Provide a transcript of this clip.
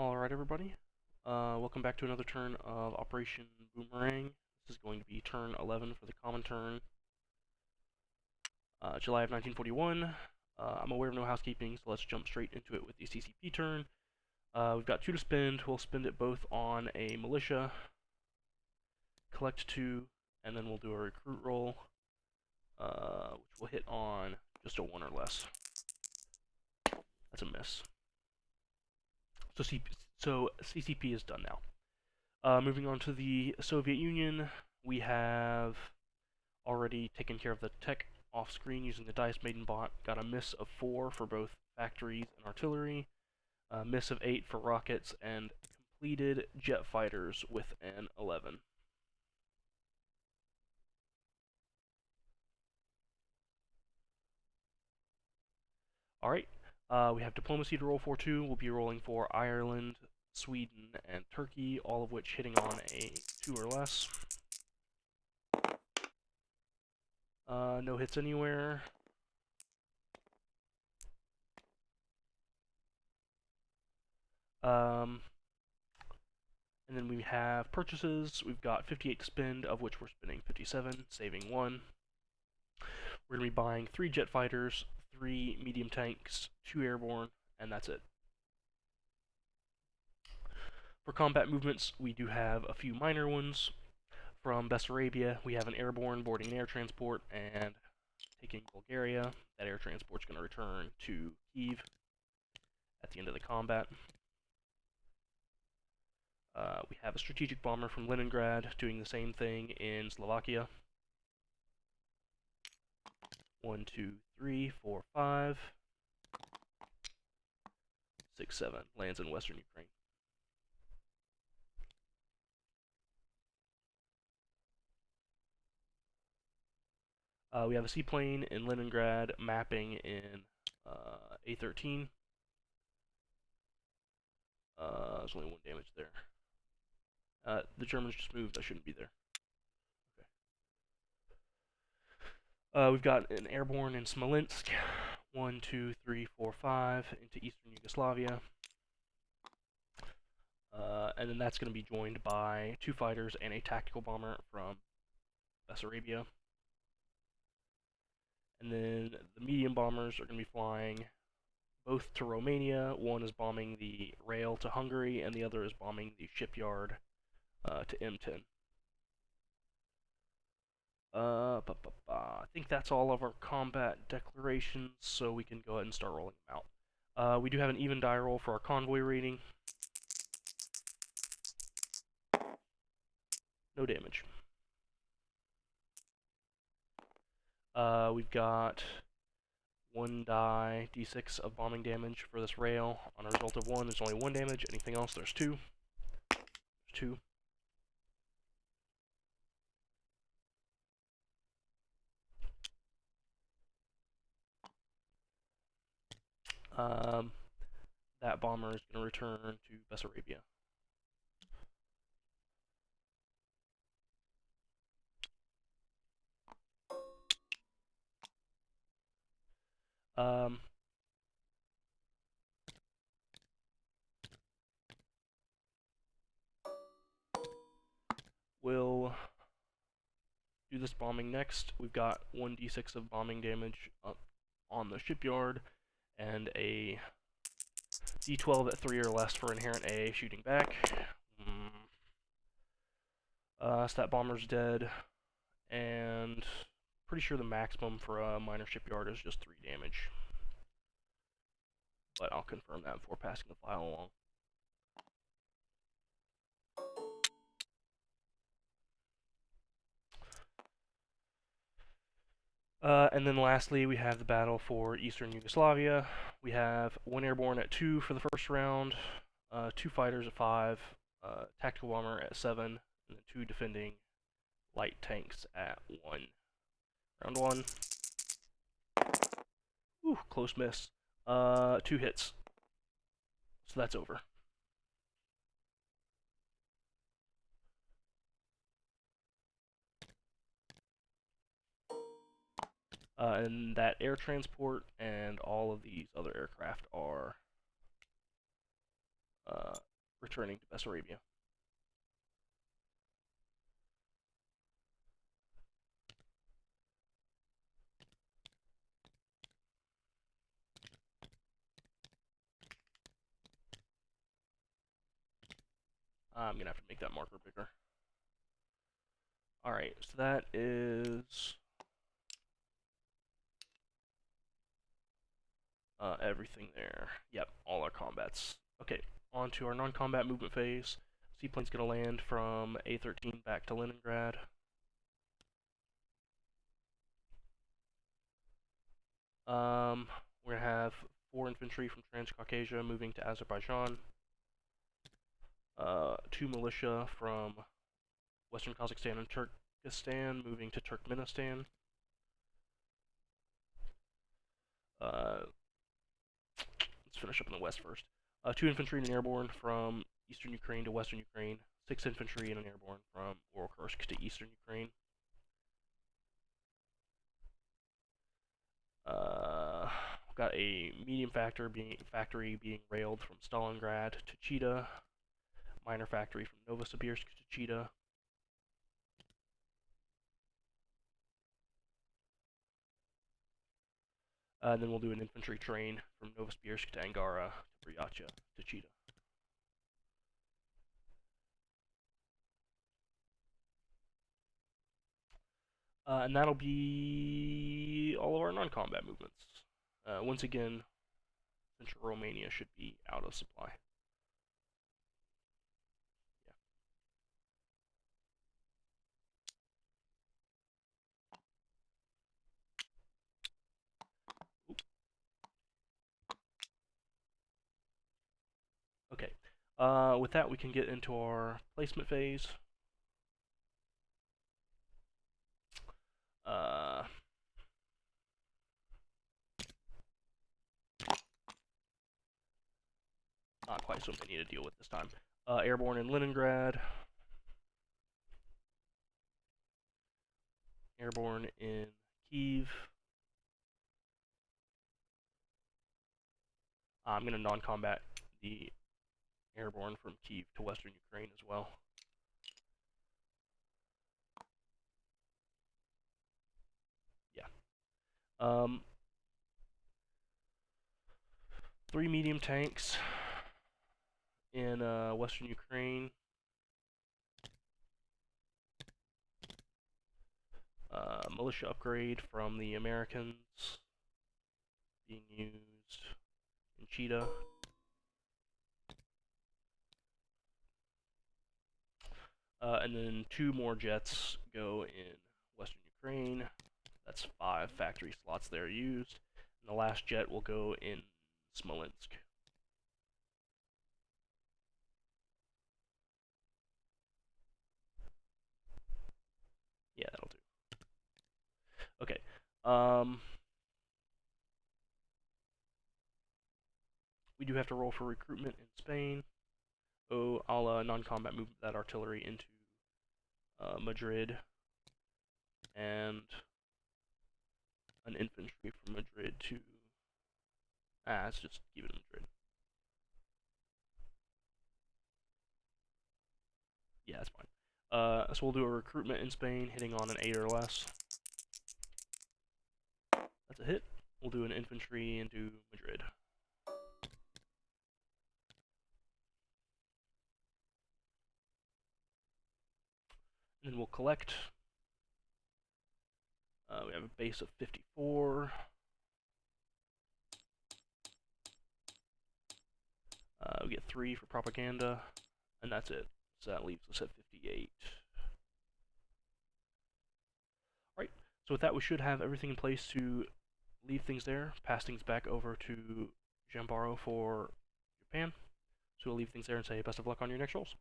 Alright everybody, welcome back to another turn of Operation Boomerang. This is going to be turn 11 for the Comintern, July of 1941. I'm aware of no housekeeping, so let's jump straight into it with the CCP turn. We've got 2 to spend. We'll spend it both on a militia, collect 2, and then we'll do a recruit roll, which will hit on just a 1 or less. That's a miss. So CCP is done now. Moving on to the Soviet Union, we have already taken care of the tech off-screen using the Dice Maiden bot. Got a miss of 4 for both factories and artillery, a miss of 8 for rockets, and completed jet fighters with an 11. Alright, we have diplomacy to roll for too. We'll be rolling for Ireland, Sweden, and Turkey, all of which hitting on a 2 or less. No hits anywhere. And then we have purchases. We've got 58 to spend, of which we're spending 57, saving 1. We're going to be buying 3 jet fighters, 3 medium tanks, 2 airborne, and that's it. For combat movements, we do have a few minor ones. From Bessarabia, we have an airborne boarding an air transport and taking Bulgaria. That air transport's going to return to Kyiv at the end of the combat. We have a strategic bomber from Leningrad doing the same thing in Slovakia. 1, 2, 3, 4, 5, 6, 7 lands in western Ukraine. We have a seaplane in Leningrad mapping in A13. There's only 1 damage there. The Germans just moved. I shouldn't be there. Okay. We've got an airborne in Smolensk. 1, 2, 3, 4, 5 into eastern Yugoslavia. And then that's going to be joined by 2 fighters and a tactical bomber from Bessarabia. And then the medium bombers are going to be flying both to Romania. One is bombing the rail to Hungary, and the other is bombing the shipyard to M10. I think that's all of our combat declarations, so we can go ahead and start rolling them out. We do have an even die roll for our convoy rating. No damage. We've got 1 die, d6 of bombing damage for this rail. On a result of 1, there's only 1 damage. Anything else, there's 2. There's 2. That bomber is going to return to Bessarabia. We'll do this bombing next. We've got 1d6 of bombing damage up on the shipyard, and a d12 at 3 or less for inherent A shooting back. So that bomber's dead, and pretty sure the maximum for a minor shipyard is just 3 damage. But I'll confirm that before passing the file along. And then lastly, we have the battle for eastern Yugoslavia. We have 1 airborne at 2 for the first round, 2 fighters at 5, tactical bomber at 7, and then 2 defending light tanks at 1. Round 1. Ooh, close miss. 2 hits. So that's over. And that air transport and all of these other aircraft are returning to Bessarabia. I'm gonna have to make that marker bigger. Alright, so that is everything there. Yep, all our combats. Okay, on to our non-combat movement phase. Seaplane's gonna land from A13 back to Leningrad. We're gonna have 4 infantry from Transcaucasia moving to Azerbaijan. 2 militia from Western Kazakhstan and Turkestan moving to Turkmenistan. Let's finish up in the west first. 2 infantry and an airborne from eastern Ukraine to western Ukraine. 6 infantry and an airborne from Orekharsk to eastern Ukraine. We've got a medium factory being railed from Stalingrad to Chita. Minor factory from Novosibirsk to Chita. And then we'll do an infantry train from Novosibirsk to Angara to Buryatia to Chita. And that'll be all of our non-combat movements. Once again, Central Romania should be out of supply. Okay, with that we can get into our placement phase. Not quite something I need to deal with this time. Airborne in Leningrad. Airborne in Kyiv. I'm going to non-combat the airborne from Kyiv to western Ukraine as well. Yeah. 3 medium tanks in western Ukraine. Militia upgrade from the Americans being used in Chita. And then 2 more jets go in western Ukraine. That's 5 factory slots there used. And the last jet will go in Smolensk. Yeah, that'll do. Okay. We do have to roll for recruitment in Spain. Oh, I'll non-combat move that artillery into Madrid, and an infantry from Madrid to... let's just keep it in Madrid. Yeah, that's fine. So we'll do a recruitment in Spain, hitting on an 8 or less. That's a hit. We'll do an infantry into Madrid. And then we'll collect. We have a base of 54. We get 3 for propaganda, and that's it. So that leaves us at 58. Alright, so with that we should have everything in place to leave things there, pass things back over to Jambaro for Japan. So we'll leave things there and say best of luck on your next rolls.